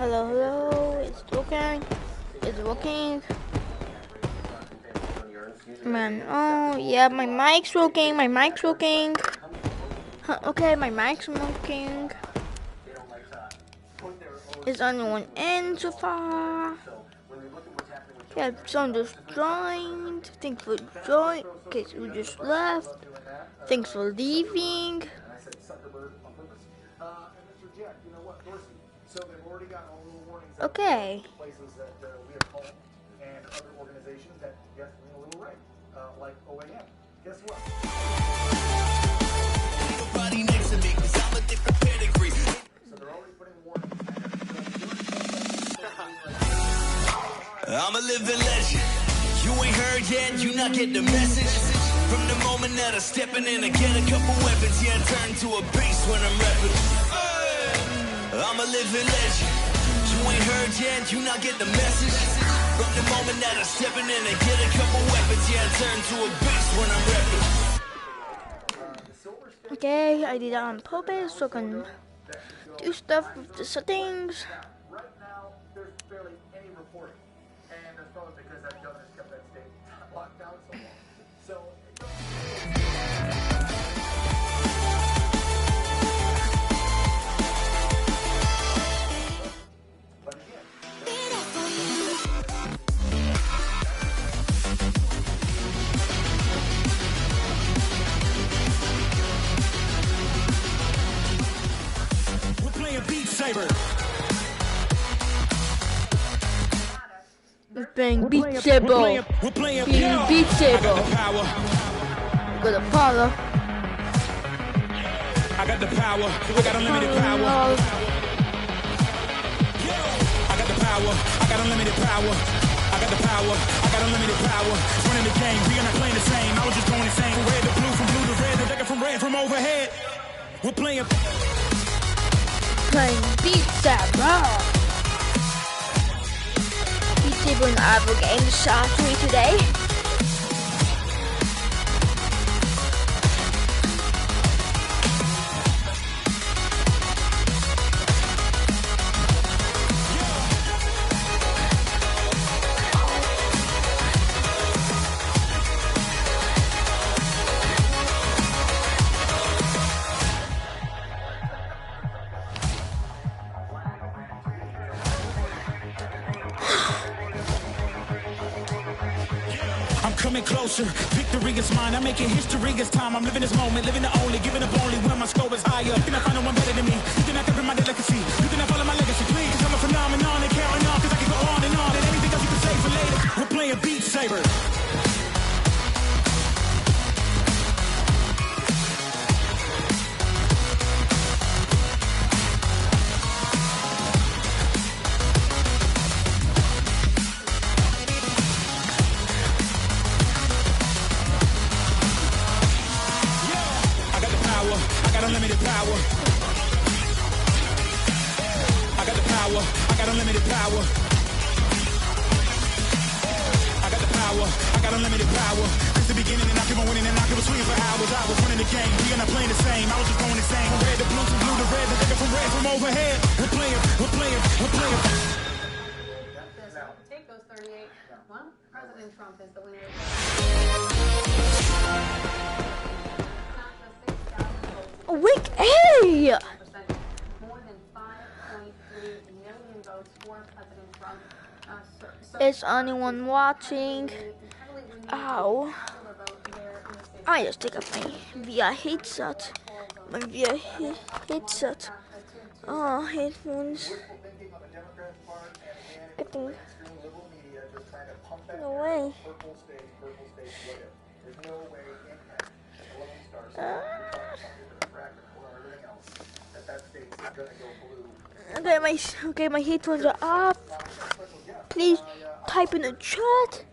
Hello, hello. It's working. It's working. Man, oh yeah, my mic's working. My mic's working. Okay, my mic's working. Is anyone in so far? Yeah, someone just joined. Thanks for joining. Okay, so we just left. Thanks for leaving. Okay. I'm a living legend. You ain't heard yet, you not get the message. From the moment that I'm stepping in, I get a couple weapons. Yeah, I turn to a beast when I'm rapping. I'm a living legend. You ain't heard yet, you not get the message. From the moment that I'm stepping in, I get a couple weapons. Yeah, I turn to a beast when I'm rapping. Okay, I did that on purpose so I can do stuff with the settings. Saber. We're playing Beat Saber. We're playing Beat Saber. Got the power. I got the power. I got unlimited power. I got the power. I got unlimited power. I got the power. I got unlimited power. It's running the game. We are not playing the same. I was just going insane. From red to blue, from blue to red, the decker from red from overhead. We're playing Beat Saber. Beat Saber and I will game shot to me today. coming closer. Victory is mine. I'm making history. It's time. I'm living this moment, living the only, giving up only when my score is higher. You cannot find no one better than me. You cannot copy my delicacy. You cannot follow my legacy, please. I'm a phenomenon and carrying on, cause I can go on and on. And anything else you can say for later. We're playing Beat Saber. Unlimited power. I got the power. I got unlimited power. I got the power. I got unlimited power. Since the beginning, and I keep on winning, and I keep on swinging for hours. I was running the game. We are not playing the same. I was just going insane. From red to blue, from blue to red, the nigga from red from overhead. We're playing. We're playing. We're playing. Take those 38. Well, President Trump is the winner. Wait, hey! More than 5.3 million votes for President Trump. Is anyone watching? Ow. I just take off my VR headset. My VR headset. Oh, headphones. I think. No way. Okay, my headphones are off. Please type in the chat.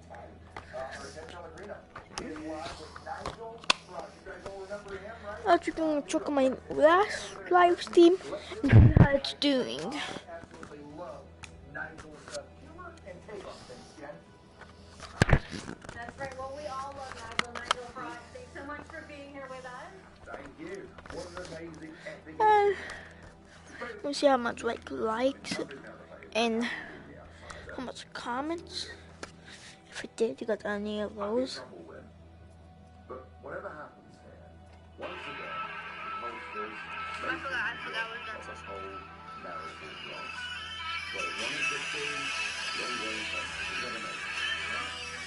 I'm just gonna check on my last live stream and see how it's doing. That's right. Well, we all love Nigel. Nigel Frost. Thanks so much for being here with us. Thank you. What an amazing epic. Let's see how much likes it. And how much comments? If it did, you got any of those? But whatever happens here, once again, pollsters I forgot what that's the whole narrative wrong. Well, as long as it seems, long game is never made.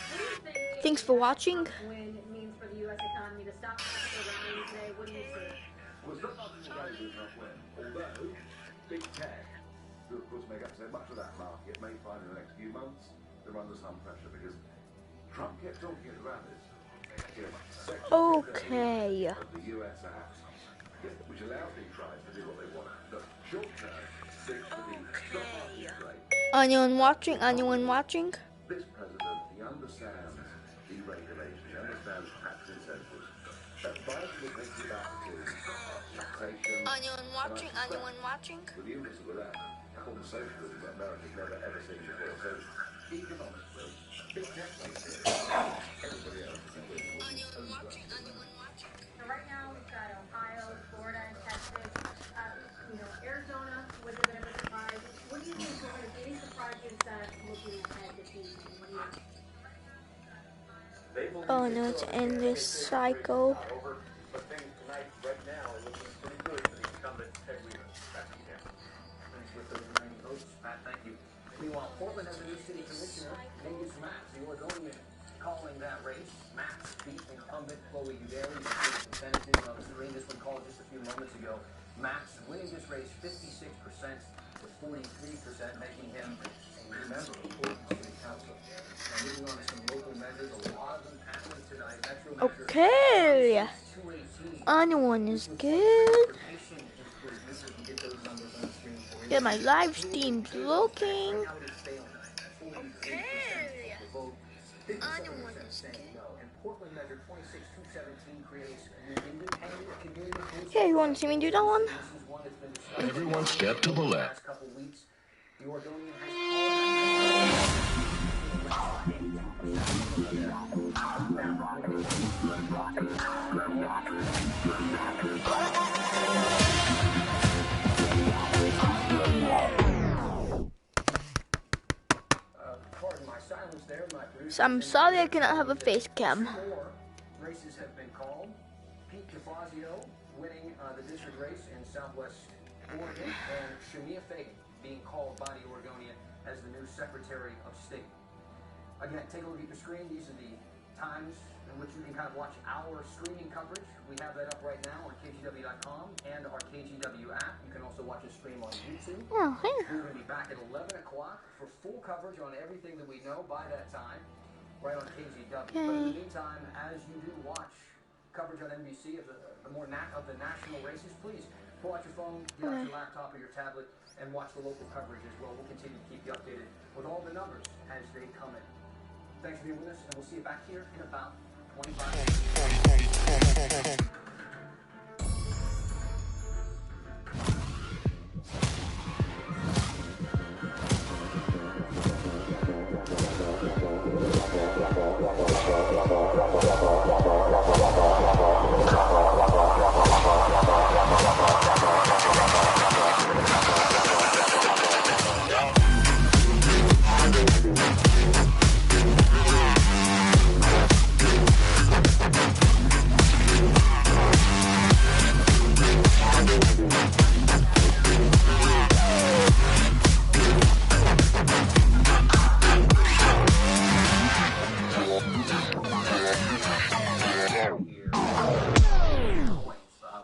What do you think? Thanks for watching. Win means for the U.S. economy. The stock market rallying today. What do you see? Well, it's not much of a rally with not win, although big tech, who of course make up so much of that market, may find in the next few months they're under some pressure because Trump kept talking at the rallies. Okay. Of the US Act, which allows big tribes to do what they want. The short term sticks to the stock market rate. Anyone watching? Anyone watching? This president, he understands deregulation, he understands tax incentives. That Biden would make it back to taxation. Anyone watching? Anyone watching? With the emphasis with that, called the socialism that America's never ever seen before. So economically, big tech makes it. Everybody else is going to win. So right now we've got Ohio, Florida, and Texas. Arizona was a bit of a surprise. What do you think are going to be any surprises looking ahead this evening? What do you think? Oh no, it's in this cycle. But things tonight, right now, are looking pretty good for the incumbent Ted Weaver. Back to you, Dan. Thanks with those 90 votes, Pat. Thank you. Meanwhile, Portland has a new city commissioner, Angus Max, the Oregonian, calling that race. Max beat incumbent Chloe Udary. You see the percentages on the screen. This one called just a few moments ago. Max winning this race 56% to 43%, making him a new member of Portland City Council. Now moving on to some local measures, a lot of them happening tonight. Metro measure Okay. 218. Anyone is good. Yeah, my live stream's looking. Okay. Anyone is good. Yeah, you want to see me do that one? Everyone step to the left. So I'm sorry I cannot have a face cam. Races have been called. Pete DeFazio winning the district race in Southwest Oregon, and Shamia Fagan being called by the Oregonian as the new Secretary of State. Again, take a look at your screen. These are the times in which you can kind of watch our streaming coverage. We have that up right now on KGW.com and our KGW app. You can also watch us stream on YouTube. Oh, hey. We're going to be back at 11 o'clock for full coverage on everything that we know by that time, right on KGW. But in the meantime, as you do watch coverage on NBC of the national races, please pull out your phone, get out your laptop or your tablet, and watch the local coverage as well. We'll continue to keep you updated with all the numbers as they come in. Thanks for being with us, and we'll see you back here in about 25 minutes.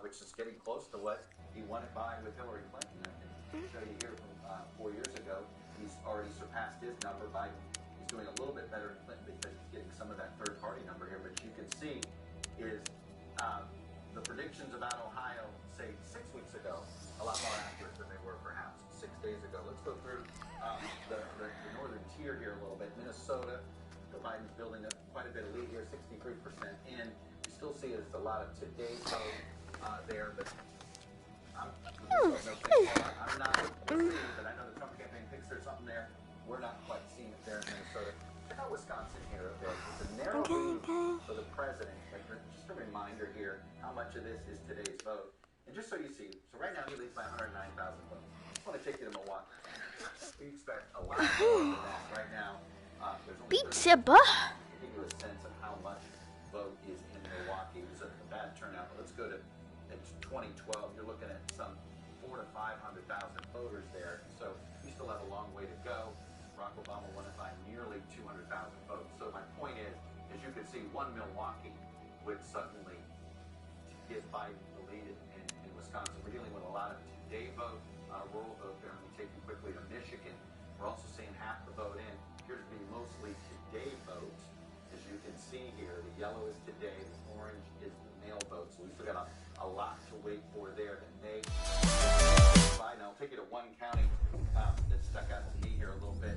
Which is getting close to what he won it by with Hillary Clinton. I can show you here from 4 years ago. He's already surpassed his number. Biden is doing a little bit better than Clinton because he's getting some of that third-party number here. But you can see is the predictions about Ohio, say 6 weeks ago, a lot more accurate than they were perhaps 6 days ago. Let's go through the northern tier here a little bit. Minnesota, Biden's building up quite a bit of lead here, 63%. And you still see there's a lot of today's vote there, but I'm not seeing it, but I know the Trump campaign thinks there's something there. We're not quite seeing it there in Minnesota. Check out Wisconsin here a bit. It's a narrow lead for the president. But just a reminder here how much of this is today's vote. And just so you see, so right now he leads by 109,000 votes. I just want to take you to Milwaukee. We expect a lot more than that right now. There's only Beat 30 Saber. to give you a sense of how much vote is in Milwaukee. It was a bad turnout. But let's go to 2012. You're looking at some 400,000 to 500,000 voters there. So we still have a long way to go. Barack Obama won it by nearly 200,000 votes. So my point is, as you can see, one Milwaukee would suddenly give Biden the lead in Wisconsin. We're dealing with a lot of today vote, rural vote there. Let me take you quickly to Michigan. We're also seeing half the vote in. Appears to be mostly today votes. As you can see here, the yellow is today, the orange is the mail vote. So we still got a lot to wait for there. And they Biden, I'll take you to one county that stuck out to me here a little bit.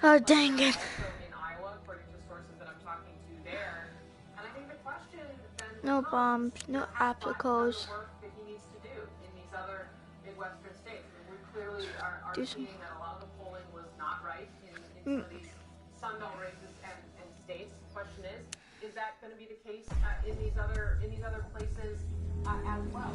Oh, dang it. In Iowa, according to sources that I'm talking to there. And I think the question then No becomes, bombs, no how much obstacles. work that he needs to do in these other Midwestern states. And we clearly are Do seeing that a lot of the polling was not right in some of these Sun Belt races and states. The question is that going to be the case in these other places as well?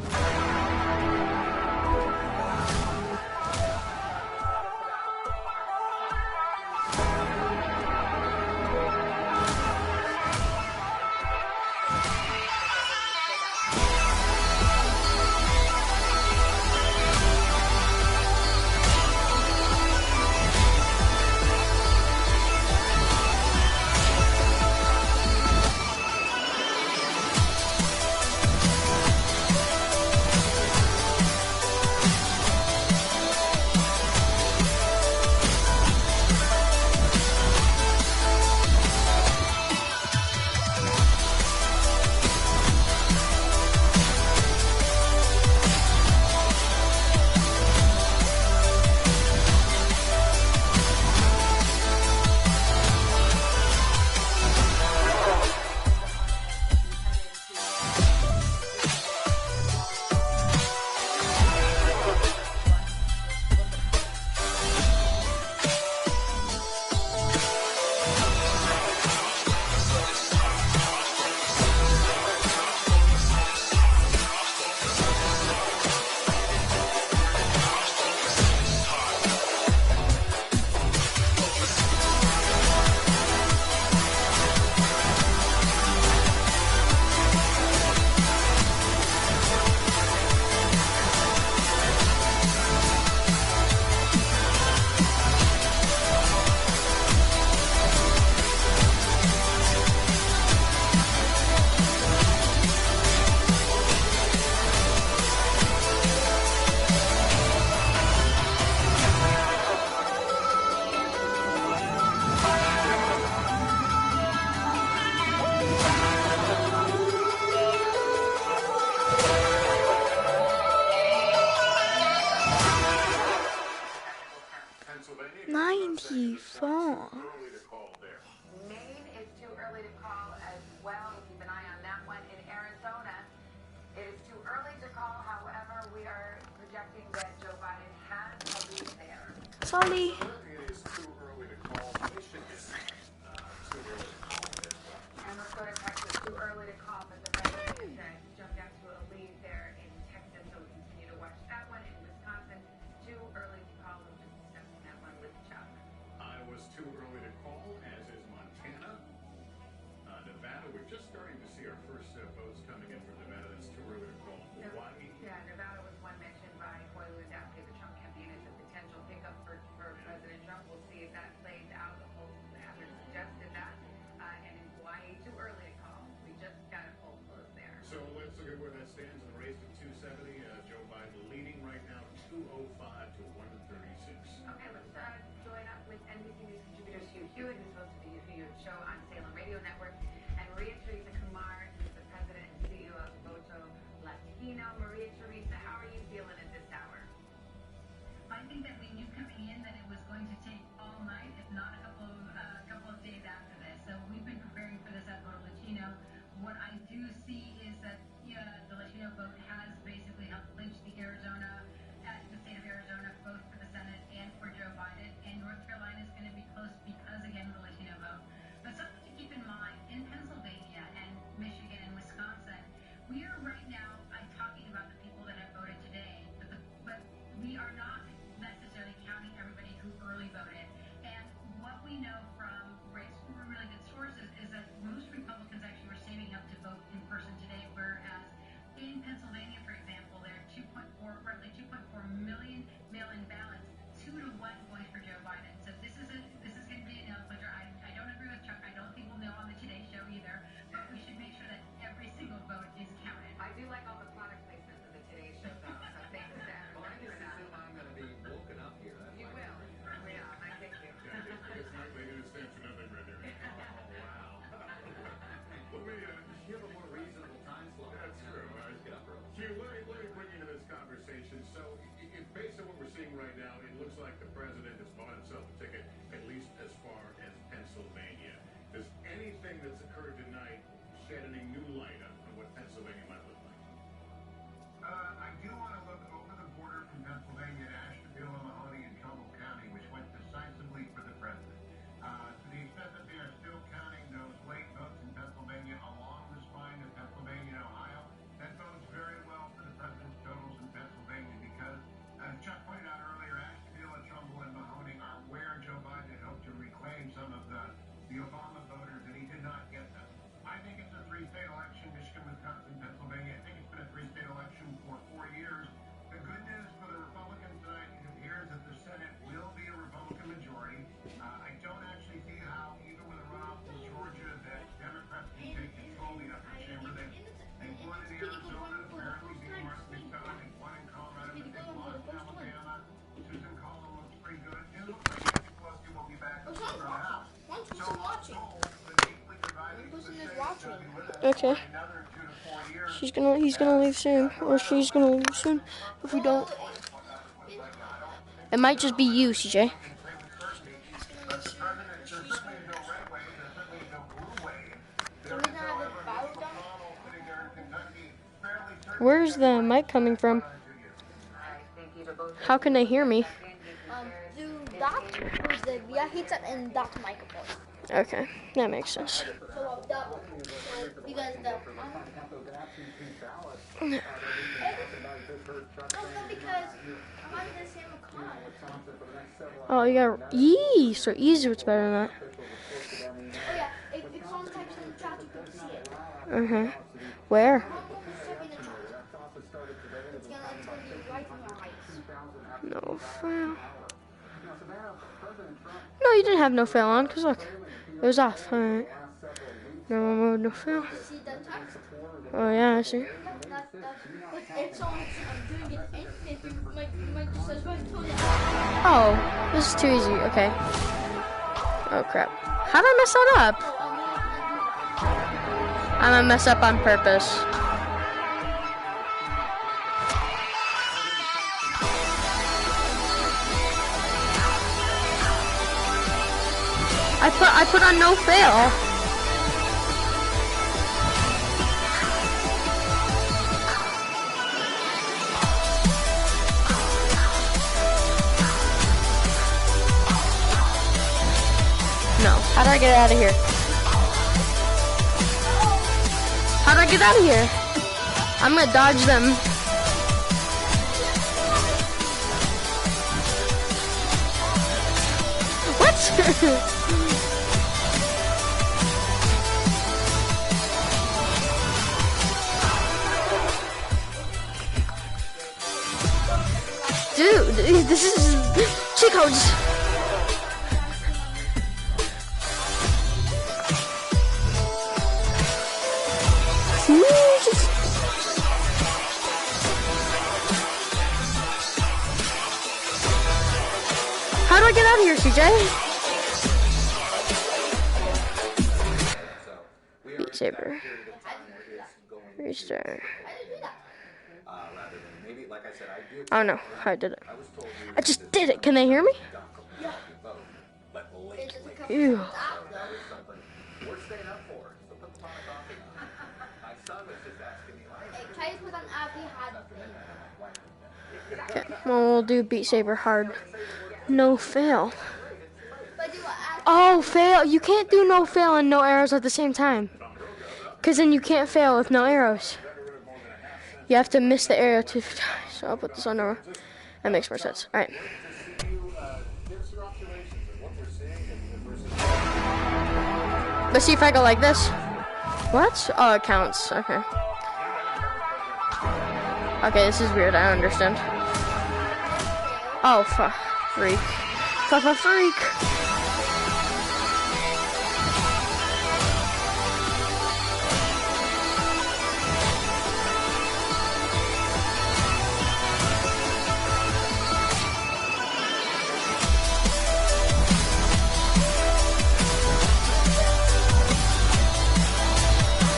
Pennsylvania. 94. Maine is too early to call as well. Keep an eye on that one. In Arizona, it is too early to call. However, we are projecting that Joe Biden has a lead there. Sorry. It is too early to call Michigan. Too early to call as well. And let's go to Texas. Too early to call, but the president said he jumped out to a lead there in Texas. So we continue to watch that one. In Wisconsin, I think that we knew coming in that it was going to take all night, if not a couple of days after this. So we've been preparing for this at Vote Latino. What I do see is that the Latino vote has basically helped clinch the state of Arizona, both for the Senate and for Joe Biden. And North Carolina is going to be close because, again, of the Latino vote. But something to keep in mind, in Pennsylvania and Michigan and Wisconsin, we are right now talking about the people that have voted today, but we are not necessarily counting everybody who early voted. And what we know from really good sources is that most Republicans actually were saving up to vote in person today, whereas in Pennsylvania, for example, there are roughly 2.4 million mail-in ballots, 2-to-1 going for Joe Biden. So this is going to be a nail clinger. I don't agree with Chuck. I don't think we'll know on the Today Show either, but we should make sure that every single vote is counted. I do like all the product placements in the Today Show, though, so thanks, Sam. Well, I just assume I'm going to be woken up here. That's You my will. concern. Yeah, I thank you. It's not lady who stands for nothing right there. Oh, wow. Let me, You have a more reasonable time slot. that's true. Just get up early. Hugh, let me bring you to this conversation. So, based on what we're seeing right now, it looks like the president has bought himself a ticket at least as far as Pennsylvania. Does anything that's occurred tonight shed any new light on what Pennsylvania might look like? I do want to look over the border from Pennsylvania to Ashtabula, Mahoney, and Trumbull County, which went decisively for the president. To the extent that they are still counting those late votes in Pennsylvania along the spine of Pennsylvania and Ohio, that bodes very well for the president's totals in Pennsylvania because, as Chuck pointed out earlier, Ashtabula, Trumbull, and Mahoney are where Joe Biden had hoped to reclaim some of the Obama voters, and he did not get them. I think it's a three-state election, Michigan, Wisconsin, Pennsylvania. I think it's been a three-state election for 4 years. The good news for the Republicans tonight, it appears that the Senate will be a Republican majority. I don't actually see how, even with a runoff in Georgia, that Democrats can take control of the upper chamber. They've won in Arizona, apparently being Mark McDonough. They've won in Colorado, but they've lost in Alabama. Susan Collins looks pretty good. It looks like Nancy Pelosi will be back in the House. One person watching. Okay. He's gonna leave soon, or she's gonna leave soon. If we don't, it might just be you, CJ. Where's the mic coming from? How can they hear me? Through that, who's the via headset and that microphone. Okay, that makes sense. So double. So because the because I'm on the same account. Oh, you got yee. So easy. What's better than that? Oh yeah, if someone types in the chat, you can see it. Where? It's gonna be right on your right. No fail. No, you didn't have no fail on, because look, it was off. Alright. Normal mode, no fail. See the text? Oh, yeah, I see. If someone's doing it infinite, you might just as well tell you. Oh, this is too easy. Okay. Oh, crap. How did I mess that up? I'm gonna mess up on purpose. I put on no fail. No. How do I get out of here? How do I get out of here? I'm gonna dodge them. What? Dude, this is cheat codes. How do I get out of here, CJ? Saber. Restart. maybe, like I said, I do. I don't know how I did it. I was told we I just did it. Can they hear me? Ew. We're staying up for it, so put the pot of coffee on. My son was just asking me, why Try to put on Abby had. Okay, well, we'll do Beat Saber hard. No fail. But do what? Oh, fail. You can't do no fail and no arrows at the same time. Because then you can't fail with no arrows. You have to miss the arrow 2 times. So I'll put this on over. That makes more sense. All right. Let's see if I go like this. What? Oh, it counts. Okay. Okay, this is weird. I don't understand. Oh, freak. Freak.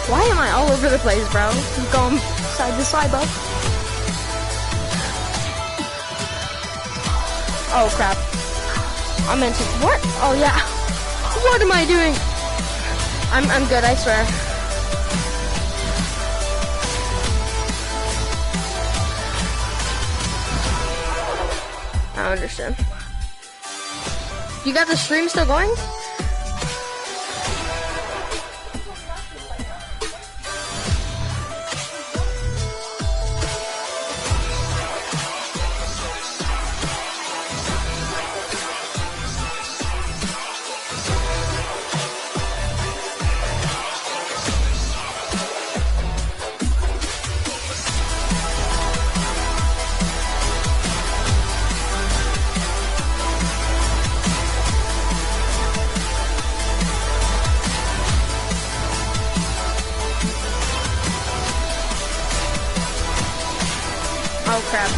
Why am I all over the place, bro? I'm going side to side, bro. Oh, crap. I'm into... What? Oh, yeah. What am I doing? I'm good, I swear. I don't understand. You got the stream still going? Oh, crap.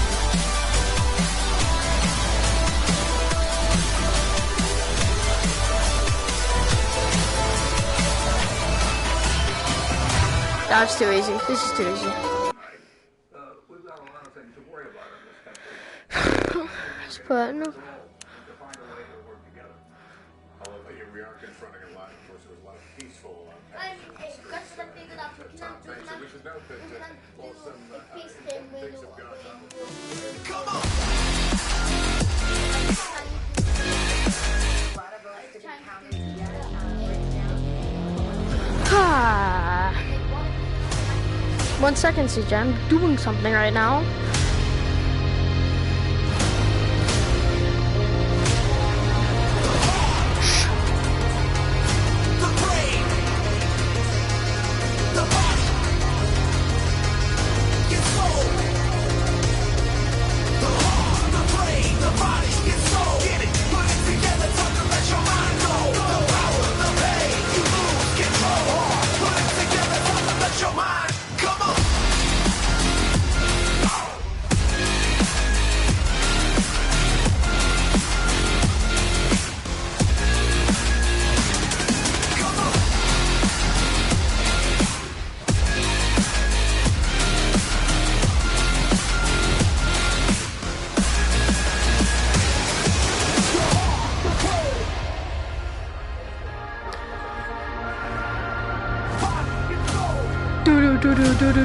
That was too easy. This is too easy. We've got a lot of things to worry about in this country. But no. To find a way to work together. Although here we are confronting a lot, of course, there was a lot of peaceful so we should note that while some things have gone on. Come on! Ah. 1 second, CJ. I'm doing something right now.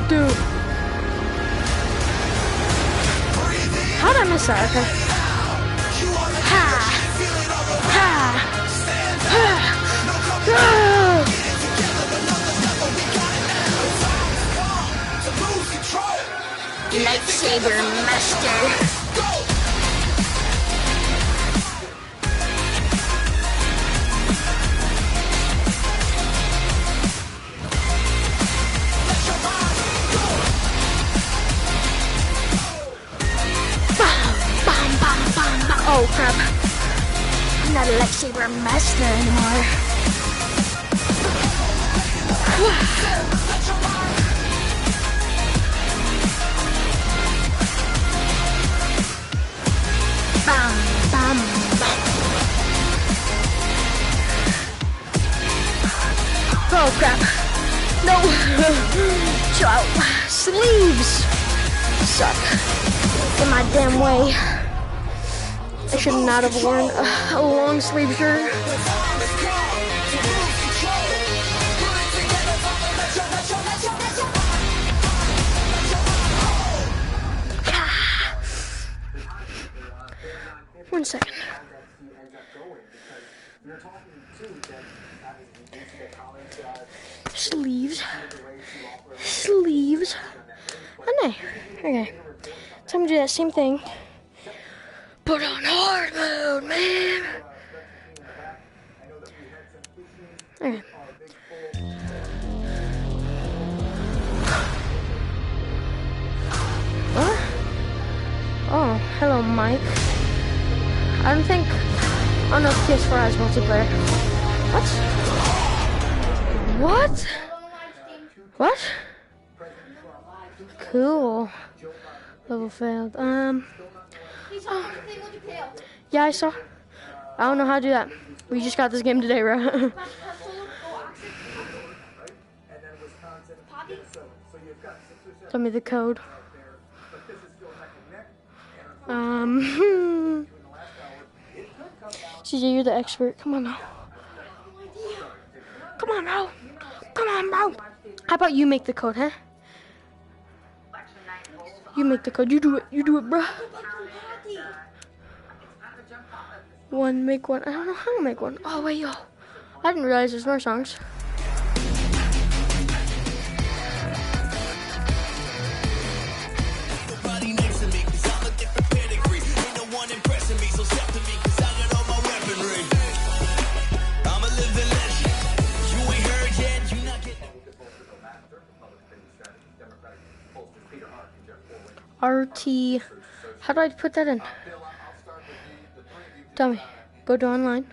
Do. How'd I miss that? Okay. Ha! Ha! Lightsaber master. Oh crap. I'm not a lightsaber master anymore. Bam, bam, bam. Oh crap. No. Chill out. Sleeves. suck. Get my damn way. I should not have worn a long sleeve shirt. One second. Sleeves. Sleeves. Oh, no. Okay. Time to do that same thing. Put on hard mode, man. Okay. What? Oh, hello, Mike. I don't know if PS4 has multiplayer. What? What? Cool. Level failed. Yeah, I saw. I don't know how to do that. We just got this game today, bro. Tell me the code. CJ, you're the expert. Come on now. Come on, bro. Come on, bro. How about you make the code, huh? You make the code. You do it. You do it, bro. One, make one. I don't know how to make one. Oh, wait, yo. I didn't realize there's more songs. RT. How do I put that in? Tell me. Go to online.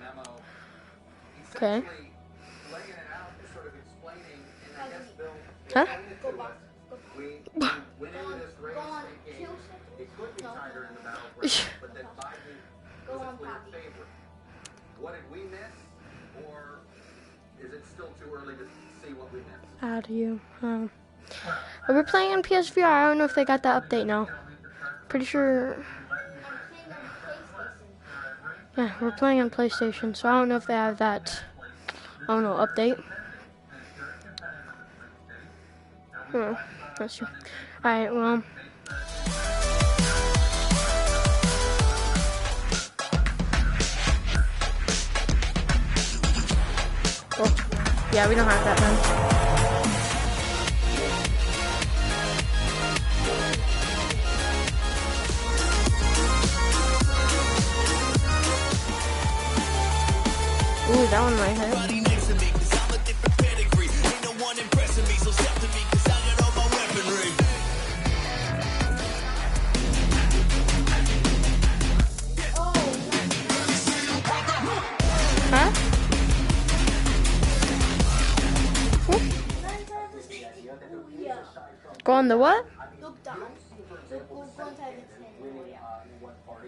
Okay. Huh? What did we miss, or is it still too early to see what we missed? How do you? We're playing on PSVR. I don't know if they got that update now. Pretty sure. Yeah, we're playing on PlayStation, so I don't know if they have that. I don't know, update. That's true. Alright, well. Oh, yeah, we don't have that then. Ooh, that one might hit. Huh? Go on the what?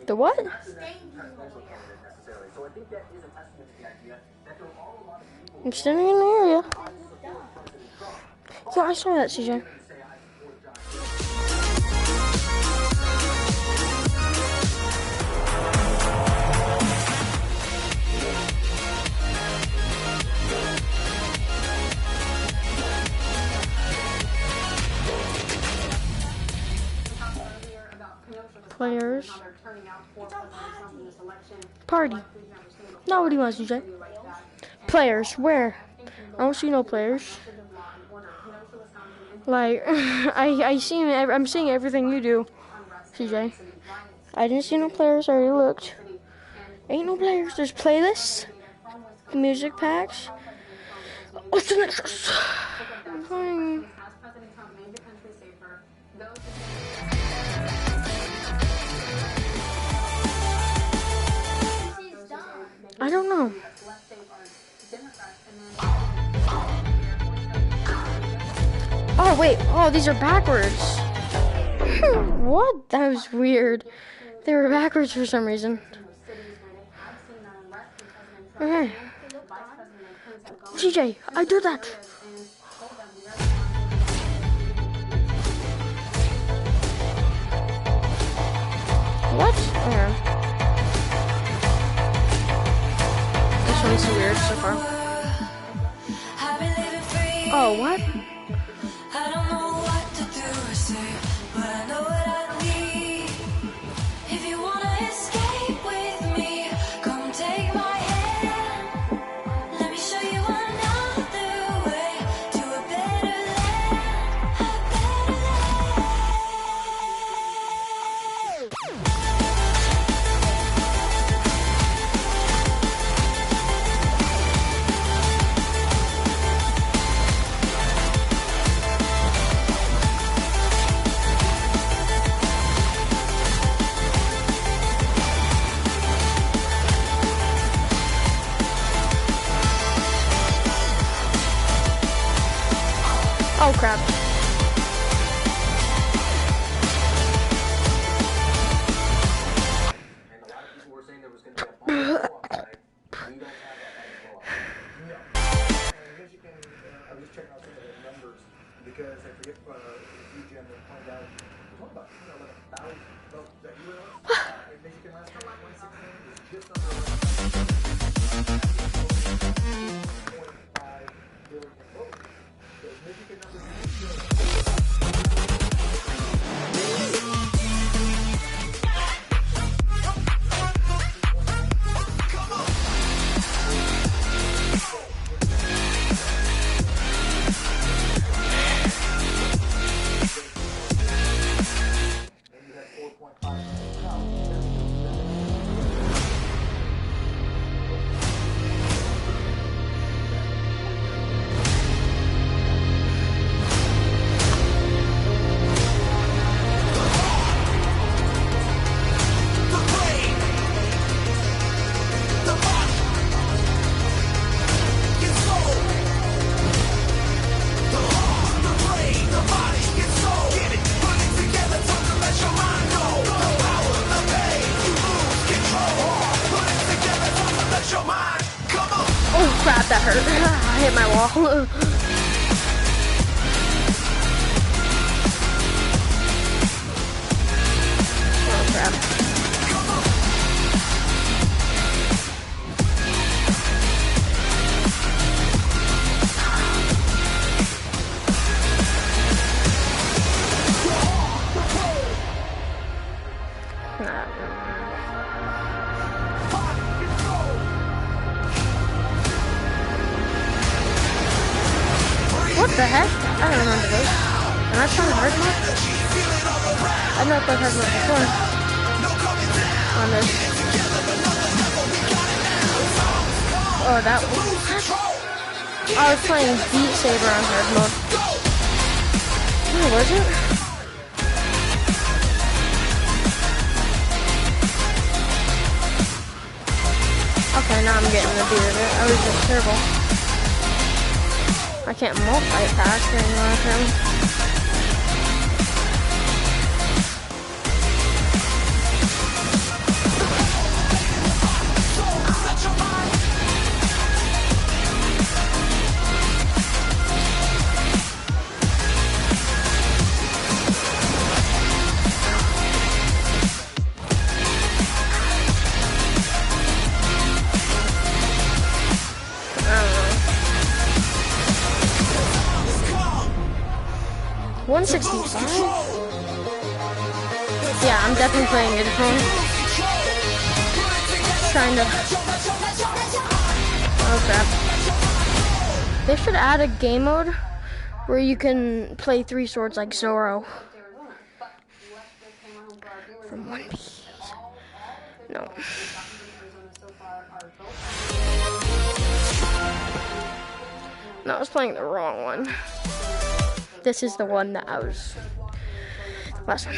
The what? I'm standing in the area. Yeah, I saw that, CJ. Players. Party. Now what do you want, CJ? Players, where? I don't see no players. Like, I'm seeing everything you do, CJ. I didn't see no players, I already looked. Ain't no players, there's playlists, music packs. What's the next? I'm fine. I don't know. Oh, wait. Oh, these are backwards. What? That was weird. They were backwards for some reason. Okay. CJ, I did that. What? Yeah. This one's weird so far. Oh, what? I don't know what to do or say, but I know what I need. If you wanna escape with me, come take my hand. Let me show you another way to a better land, a better land. Oh, crap. And a lot of people were saying there was going to be a bunch of blow-up tonight. We don't have that kind of blow-up. No. And Michigan, I was just checking out some of the numbers because I forget if you, Jim, pointed out there's only about 11,000 votes that you were in Michigan last night. 2016 is just under 45 billion votes. So Michigan number 2. Oh, crap, that hurt. I hit my wall. Oh, crap. What the heck? I don't remember this. Am I playing hard mode? I've not played hard mode before. On this. Oh, that was... I was playing Beat Saber on hard mode. Oh, was it? Okay, now I'm getting the beat of it. I was just terrible. I can't multitask anymore with him. I don't know. 165? Yeah, I'm definitely playing it at home. Trying to... Oh crap. They should add a game mode where you can play 3 swords like Zoro. From One Piece. No. No, I was playing the wrong one. This is the one that I was... Last one.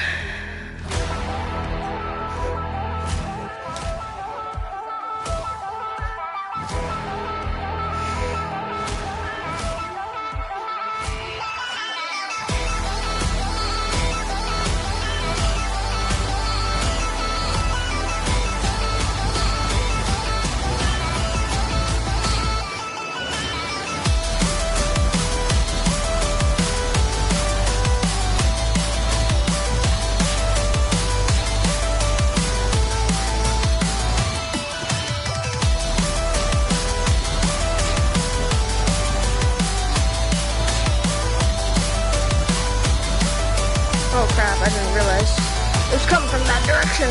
come from that direction.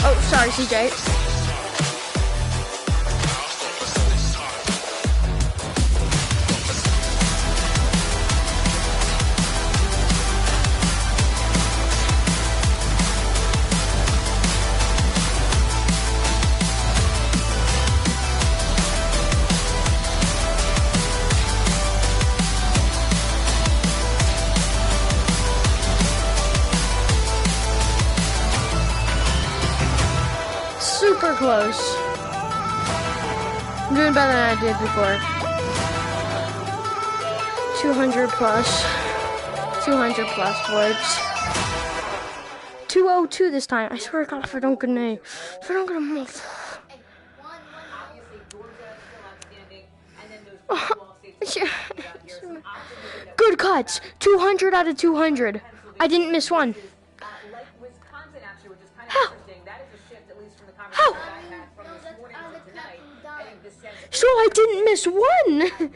Oh, sorry, CJ. Super close. I'm doing better than I did before. 200 plus. 200 plus VoIPs. 202 this time. I swear to God, if I don't get an A. If I don't get a month. Obviously, Georgia still outstanding, and then those Oh, blue wall states yeah. coming out here. Some optimism that Good cuts. 200 out of 200. I didn't miss one. like Wisconsin, actually, which is kind of How? interesting. That is a shift, at least from the How? conversation I had from this morning to tonight. I think this sense that So I didn't miss one. they didn't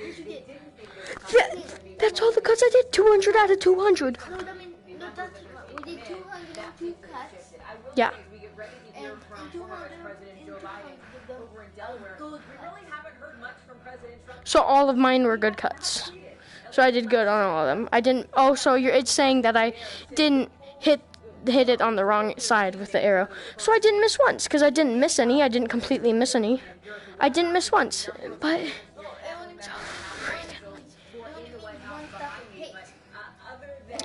think there was That's all the cuts I did. 200 out of 200. No, I mean, no, that's we did 202 cuts. Yeah. we get ready to hear from former Vice President Joe Biden over in Delaware. We really haven't heard much from President Trump. So all of mine were good cuts. So I did good on all of them. I didn't. Oh, so it's saying that I didn't hit it on the wrong side with the arrow. So I didn't miss once because I didn't miss any. I didn't completely miss any. I didn't miss once, but.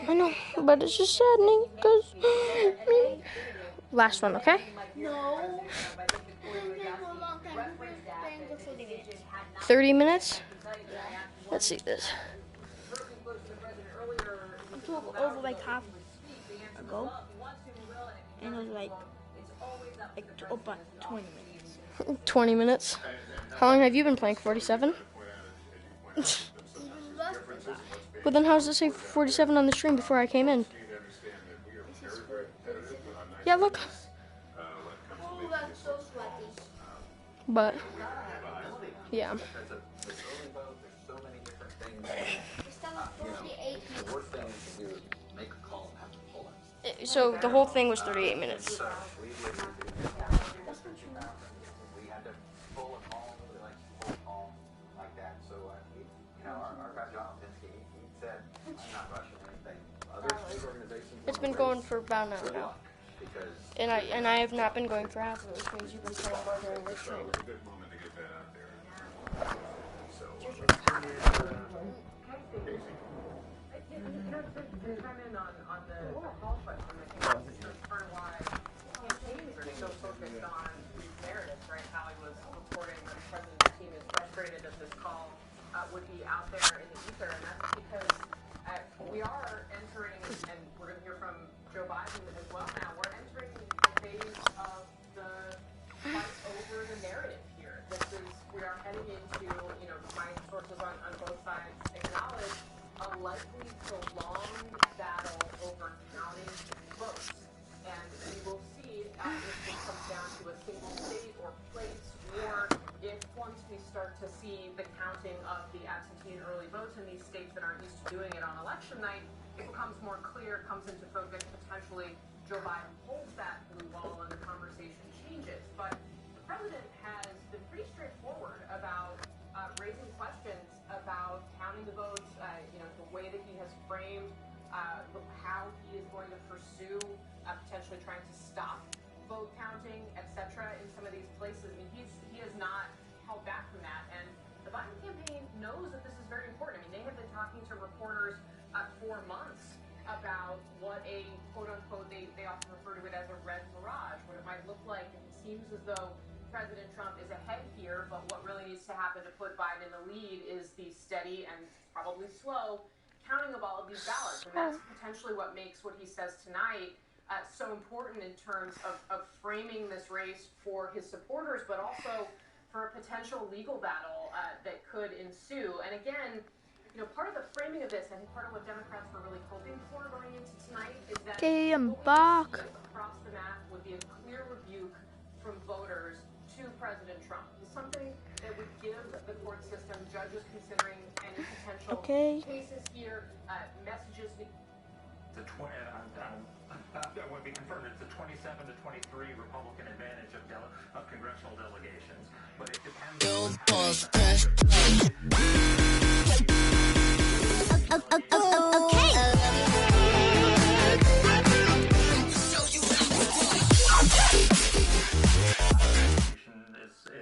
I know, but it's just saddening because last one, okay? No. We've been for a long time. We've been playing for 40 minutes. 30 minutes. Let's see this. I took over like half ago, and it was like about 20 minutes. 20 minutes. How long have you been playing? 47. But then how does it say 47 on the stream before I came in? Yeah, look. Oh, that's so sweaty. But, yeah. There's so many different things. It's still 48 minutes. The worst thing you can do is make a call and have to pull it. So the whole thing was 38 minutes. So we had to pull a call, we like to pull a call like that. So our guy Jonathan, he said, I'm not rushing anything. Other news organizations. It's been going for about an hour now. Because And I have not been going for half of it, which means you've been playing more during this stream. It's a good moment to get that out there. So, Chime in on the call question. I think this is part of why campaigns are so focused on these narratives, right? Hallie was reporting that the president's team is frustrated that this call would be out there in the ether, and that's because we are entering, and we're going to hear from Joe Biden as well now, we're entering the phase of the fight over the narrative here. We are heading into, my sources on both sides acknowledge a likely prolonged battle over counting votes. And we will see if this comes down to a single state or place, or if once we start to see the counting of the absentee and early votes in these states that aren't used to doing it on election night, it becomes more clear, comes into focus, potentially Joe Biden holds that blue wall and the conversation changes. But the president has been pretty straightforward about raising questions about counting the votes, the way that he has framed how he is going to pursue potentially trying to stop vote counting, etc. in some of these places. I mean, he has not held back from that. And the Biden campaign knows that this is very important. I mean, they have been talking to reporters for months about what a quote-unquote, they often refer to it as a red mirage, what it might look like. And it seems as though President Trump is ahead here, but what really needs to happen to put Biden in the lead is the steady and probably slow counting of all of these ballots. And that's potentially what makes what he says tonight so important in terms of framing this race for his supporters, but also for a potential legal battle that could ensue. And again, part of the framing of this, I think part of what Democrats were really hoping for going into tonight is that Okay, I'm what we back. would see across the map would be a clear rebuke from voters to President Trump. It's something that would give the court system, judges considering any potential cases here, messages. That would be confirmed. It's a 27 to 23 Republican advantage of congressional delegations, but it depends on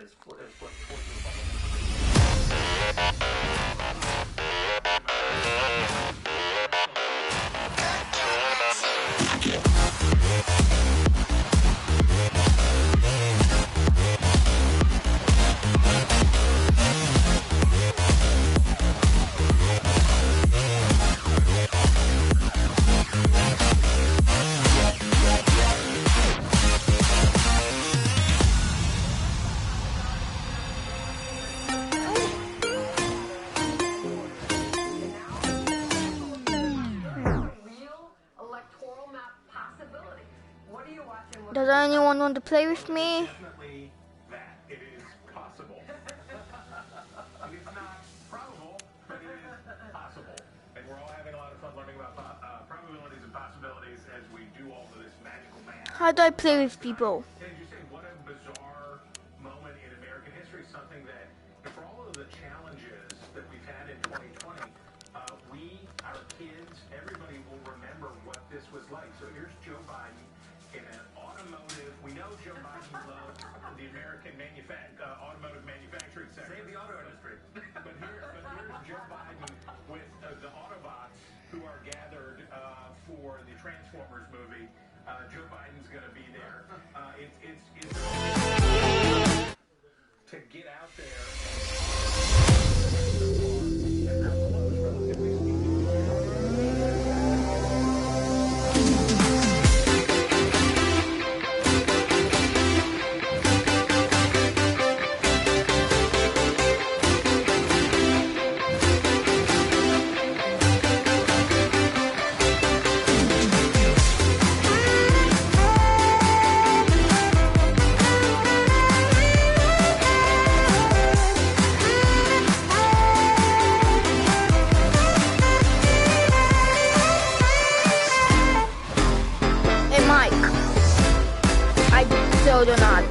is flipped towards the Does anyone want to play with me? Definitely that. It is possible. It's not probable, but it is possible. And we're all having a lot of fun learning about probabilities and possibilities as we do all of this magical math. How do I play with people? As you say, what a bizarre moment in American history. Something that, for all of the challenges that we've had in 2020, our kids, everybody will remember what this was like. So here's Joe Biden in an automotive. We know Joe Biden loved the American automotive manufacturing sector. Save the auto industry. But here's Joe Biden with the Autobots who are gathered for the Transformers movie. Joe Biden's going to be there. It's to get out there and how close, relatively speaking. Hey Mike, I still do not.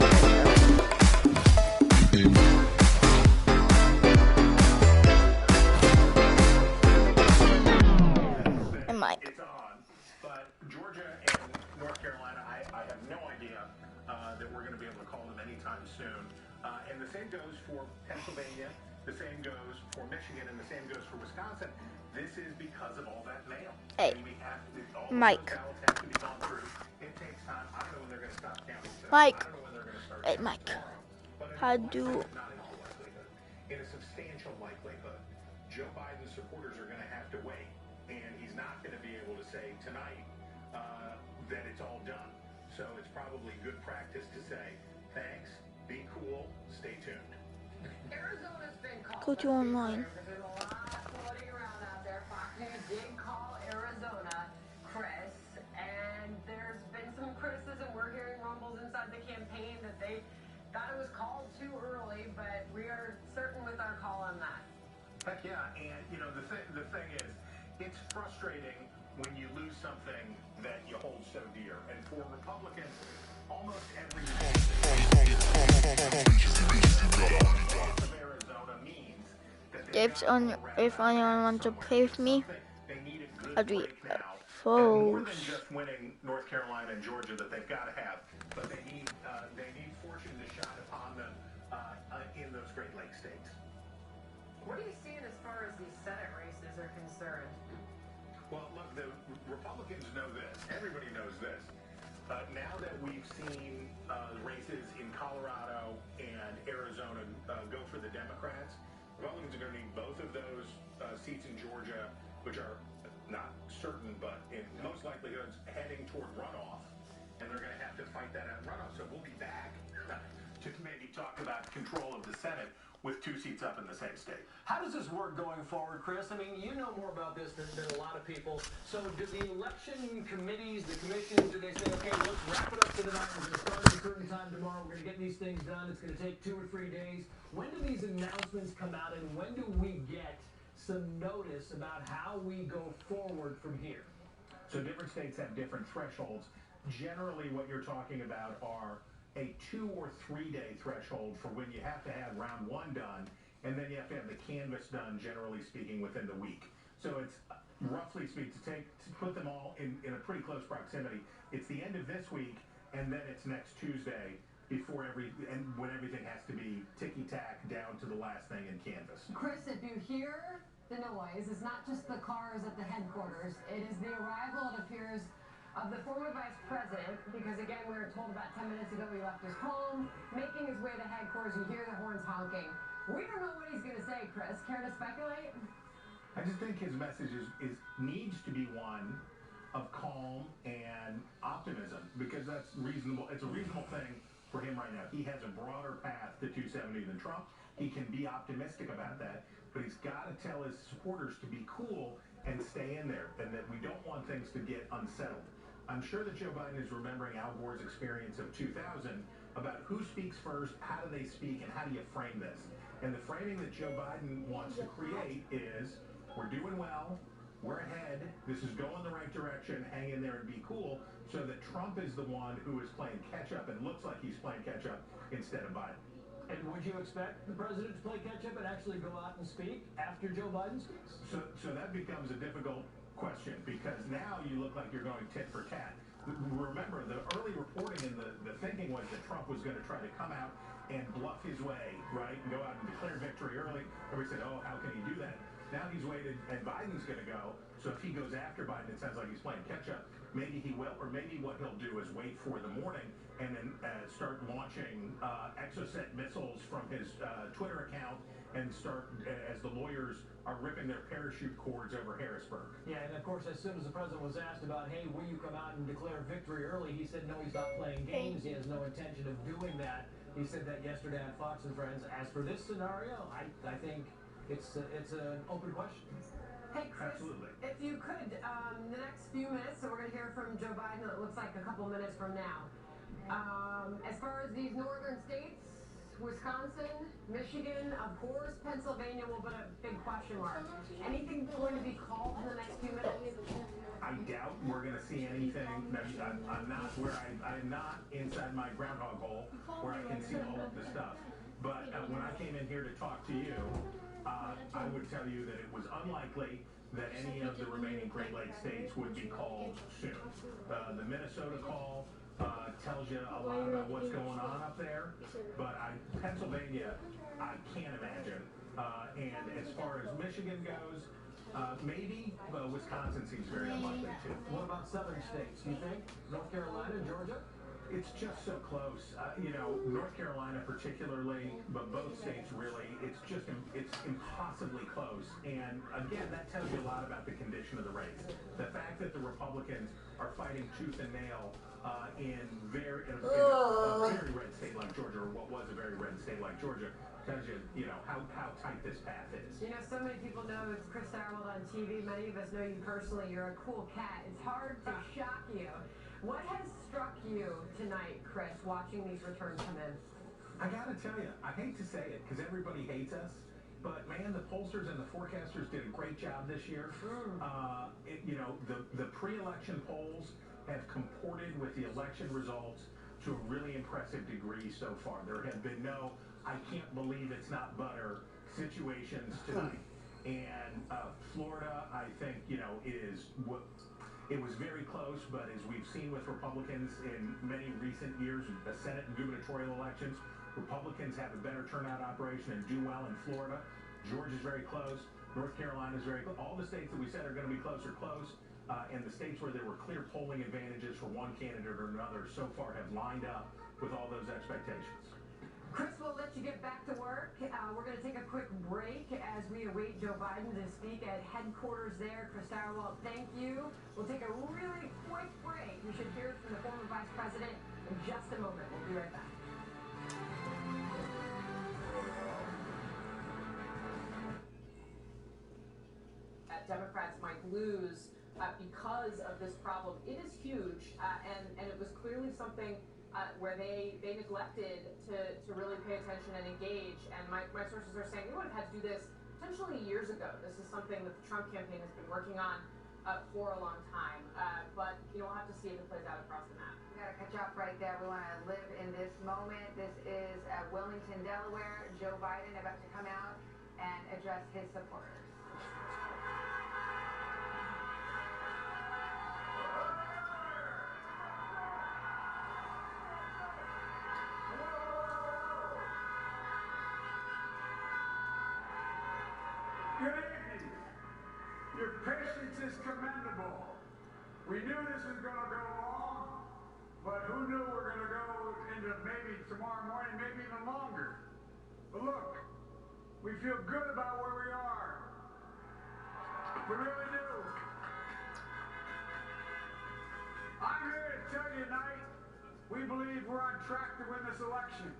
Hey Mike. It's on, but Georgia and North Carolina, I have no idea that we're going to be able to call them anytime soon. And the same goes for Pennsylvania, the same goes for Michigan, and the same goes for Wisconsin. This is because of all that mail. Hey, And we have to, all Mike. those ballots have to be gone through. It takes time. I don't know when they're going to stop counting. Mike. I don't know when they're going to start Hey counting Mike. tomorrow. But How in do? not in all likelihood, in a substantial likelihood, Joe Biden's supporters are going to have to wait, and he's not going to be able to say tonight that it's all done. So it's probably good practice to say, thanks, be cool, stay tuned. Arizona's been called. Go to online. There's been a lot floating around out there. Fox News did call Arizona, Chris, and there's been some criticism. We're hearing rumbles inside the campaign that they thought it was called too early, but we are certain with our call on that. Heck yeah, and the thing is, it's frustrating when you lose something that you hold so dear. And for Republicans, almost every of Arizona means that If anyone wants to play with me, I'd be more than just winning North Carolina and Georgia that they've got to have, but they need fortune to shine upon them in those Great Lakes states. What are you seeing as far as these Senate races are concerned? Well, look, the Republicans know this. Everybody knows this. Now that we've seen races in Colorado and Arizona go for the Democrats, Republicans are going to need both of those seats in Georgia, which are not certain, but in most likelihoods heading toward runoff, and they're going to have to fight that out in runoff. So we'll be back to maybe talk about control of the Senate with 2 seats up in the same state. How does this work going forward, Chris? I mean, you know more about this than a lot of people. So do the election committees, the commissions, do they say, okay, let's wrap it up for tonight, we're going to start at a certain time tomorrow, we're going to get these things done, it's going to take 2 or 3 days? When do these announcements come out, and when do we get some notice about how we go forward from here? So different states have different thresholds. Generally, what you're talking about are a 2 or 3 day threshold for when you have to have round 1 done, and then you have to have the canvas done, generally speaking, within the week. So it's, roughly speaking, to put them all in a pretty close proximity, it's the end of this week, and then it's next Tuesday before when everything has to be ticky-tack down to the last thing in canvas. Chris, if you hear the noise, it's not just the cars at the headquarters, it is the arrival, it appears, of the former vice president, because again, we were told about 10 minutes ago he left his home, making his way to headquarters. You hear the horns honking. We don't know what he's going to say, Chris. Care to speculate? I just think his message needs to be one of calm and optimism, because that's reasonable. It's a reasonable thing for him right now. He has a broader path to 270 than Trump. He can be optimistic about that, but he's got to tell his supporters to be cool and stay in there, and that we don't want things to get unsettled. I'm sure that Joe Biden is remembering Al Gore's experience of 2000 about who speaks first, how do they speak, and how do you frame this. And the framing that Joe Biden wants to create is, we're doing well, we're ahead, this is going the right direction, hang in there and be cool, so that Trump is the one who is playing catch-up and looks like he's playing catch-up instead of Biden. And would you expect the president to play catch-up and actually go out and speak after Joe Biden speaks? So that becomes a difficult question, because now you look like you're going tit for tat. Remember, the early reporting and the thinking was that Trump was going to try to come out and bluff his way, right, and go out and declare victory early. Everybody said, oh, how can he do that? Now he's waited, and Biden's going to go. So if he goes after Biden, it sounds like he's playing catch-up. Maybe he will, or maybe what he'll do is wait for the morning and then start launching Exocet missiles from his Twitter account and start, as the lawyers are ripping their parachute cords over Harrisburg. Yeah, and of course, as soon as the president was asked about, hey, will you come out and declare victory early, he said, no, he's not playing games. He has no intention of doing that. He said that yesterday on Fox and Friends. As for this scenario, I think it's an open question. Hey, Chris, absolutely. If you could, the next few minutes, so we're going to hear from Joe Biden, it looks like a couple minutes from now. As far as these northern states, Wisconsin, Michigan, of course, Pennsylvania will put a big question mark. Anything going to be called in the next few minutes? I doubt we're going to see anything. I'm not inside my groundhog hole where I can see all of the stuff. But when I came in here to talk to you, I would tell you that it was unlikely that any of the remaining Great Lakes states would be called soon. The Minnesota call tells you a lot about what's going on up there, but Pennsylvania, I can't imagine. And as far as Michigan goes, maybe, but Wisconsin seems very unlikely too. What about southern states? Do you think North Carolina, Georgia? It's just so close. North Carolina particularly, but both states really, it's impossibly close. And again, that tells you a lot about the condition of the race. The fact that the Republicans are fighting tooth and nail in a very red state like Georgia, or what was a very red state like Georgia, tells you, how tight this path is. So many people know it's Chris Darwold on TV. Many of us know you personally. You're a cool cat. It's hard to shock you. What has struck you tonight, Chris, watching these returns come in? I gotta tell you, I hate to say it, because everybody hates us, but man, the pollsters and the forecasters did a great job this year. The pre-election polls have comported with the election results to a really impressive degree so far. There have been no, I can't believe it's not butter situations tonight. And Florida, I think, it was very close, but as we've seen with Republicans in many recent years, the Senate and gubernatorial elections, Republicans have a better turnout operation and do well in Florida. Georgia's very close. North Carolina's very close. All the states that we said are going to be close are close. And the states where there were clear polling advantages for one candidate or another so far have lined up with all those expectations. Chris, we'll let you get back to work. We're going to take a quick break as we await Joe Biden to speak at headquarters there. Chris Darwold, thank you. We'll take a really quick break. You should hear from the former vice president in just a moment. We'll be right back. Democrats might lose because of this problem. It is huge, and it was clearly something where they neglected to really pay attention and engage. And my sources are saying they would have had to do this potentially years ago. This is something that the Trump campaign has been working on for a long time. But we'll have to see if it plays out across the map. We gotta catch up right there. We want to live in this moment. This is Wilmington, Delaware. Joe Biden about to come out and address his supporters. Good evening. Your patience is commendable. We knew this was going to go long, but who knew we're going to go into maybe tomorrow morning, maybe even longer. But look, we feel good about where we are. We really do. I'm here to tell you tonight, we believe we're on track to win this election.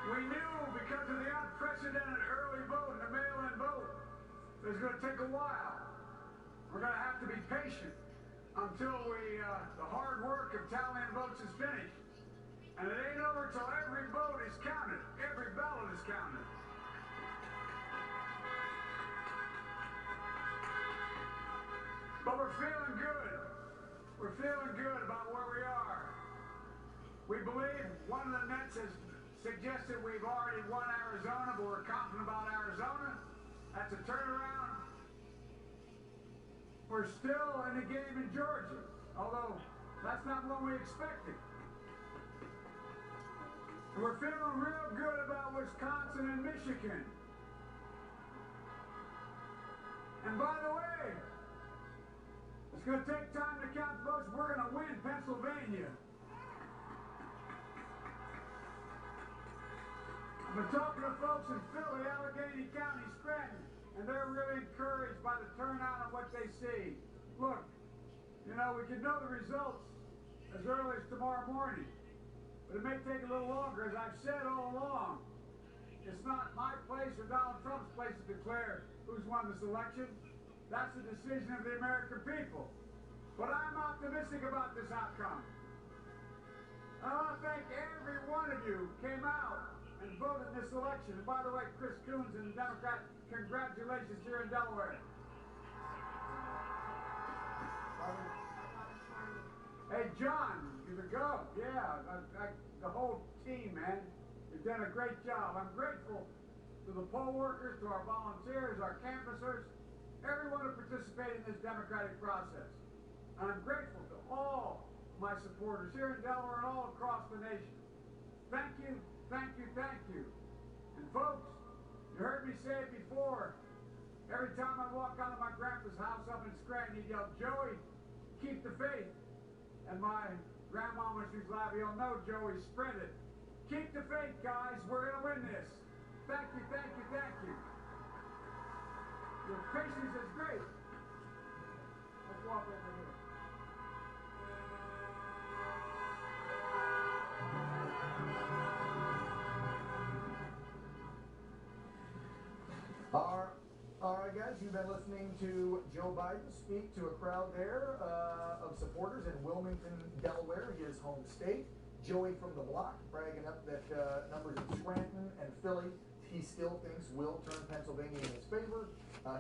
We knew because of the unprecedented early vote and the mail-in vote, it was going to take a while. We're going to have to be patient until the hard work of tallying votes is finished. And it ain't over till every vote is counted. Every ballot is counted. But we're feeling good. We're feeling good about where we are. We believe one of the Nets has suggested we've already won Arizona, but we're confident about Arizona. That's a turnaround. We're still in the game in Georgia, although that's not what we expected. And we're feeling real good about Wisconsin and Michigan. And by the way, it's going to take time to count votes. We're going to win Pennsylvania. I've been talking to folks in Philly, Allegheny County, Scranton, and they're really encouraged by the turnout and what they see. Look, we can know the results as early as tomorrow morning, but it may take a little longer. As I've said all along, it's not my place or Donald Trump's place to declare who's won this election. That's the decision of the American people. But I'm optimistic about this outcome. I want to thank every one of you who came out and voted in this election. And by the way, Chris Coons and the Democrat, congratulations here in Delaware. Hey, John, you the go. Yeah, the whole team, man. You've done a great job. I'm grateful to the poll workers, to our volunteers, our canvassers, everyone who participated in this democratic process. And I'm grateful to all my supporters here in Delaware and all across the nation. Thank you, thank you, thank you. And folks, you heard me say it before. Every time I walk onto my grandpa's house up in Scranton, he'd yell, "Joey, keep the faith." And my grandma, when she was alive, you'll know Joey spread it. Keep the faith, guys. We're going to win this. Thank you, thank you, thank you. Your patience is great. Let's walk over here. All right, guys, you've been listening to Joe Biden speak to a crowd there of supporters in Wilmington, Delaware, his home state. Joey from the block bragging up that numbers in Scranton and Philly he still thinks will turn Pennsylvania in his favor.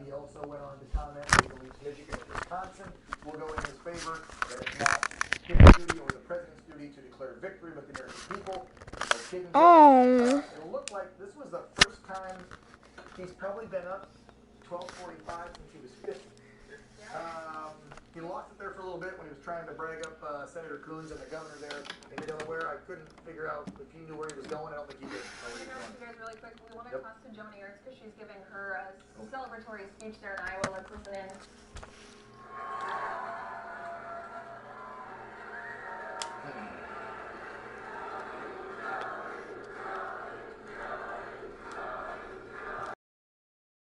He also went on to comment that he believes Michigan and Wisconsin will go in his favor, that it's not his duty or the president's duty to declare victory with the American people. It'll look like this was the first time he's probably been up 12:45 since he was 50. He lost it there for a little bit when he was trying to brag up Senator Coons and the governor there in Delaware. I couldn't figure out if he knew where he was going. I don't think he did. You guys really quick. We want to toss to Joni Ernst because she's giving her celebratory speech there in Iowa. Let's listen in.